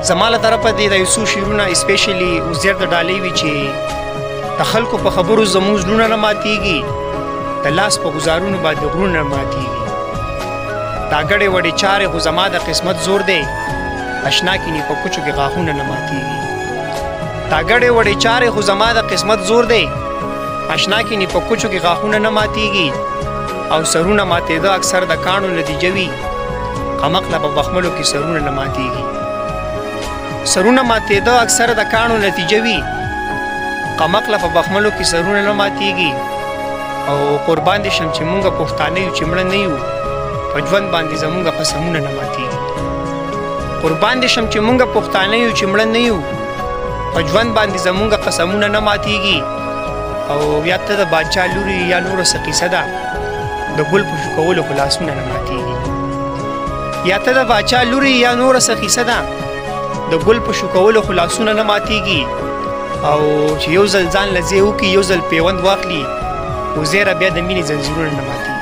زما له طرفه دې د یو څو شعرونه اسپیشلی وزیر د ډالۍ وي چې د خلکو په خبرو زموږ زړونه نه ماتېږي، د لاس په ګزارونو باندې غرونه نه ماتېږي. دا ګډې وډې چارې خو زما د قسمت زور دی، اشنا کینې په کوچو کې غاښونه نه ماتېږي. دا ګډې وډې چارې خو زما د قسمت زور دی، اشنا کینې په کوچو کې غاښونه نه ماتېږي. او سرونه ماتېده اکثر د کاڼو نتیجه وي، قمقله په بخملو کې سرونه نه ماتېږي. سرونه ماتېده اکثر د کاڼو نتیجه وي، قمقله په بخملو کې سرونه نه ماتېږي. او قربان دې شم چې مونږ پښتانه یو چې مړه نه یو، په ژوند باندې زمونږ قسمونه نه ماتېږي. قربان دې شم چې مونږ پښتانه یو چې مړه نه یو، په ژوند باندې زمونږ قسمونه نه ماتېږي. او یا ته د باچا لوري یا نوره څه قیصه ده، د ګل په شو کولو خو لاسونه نه ماتېږي. یا ته د باچا لوري یا نوره څه قیصه ده، د ګل په شو کولو خو لاسونه نه ماتېږي. او چې یو ځل ځان له ځای وکړي، یو ځل پیوند واخلي، وزیره بیا د مینې زنځیرونه نه ماتېږي.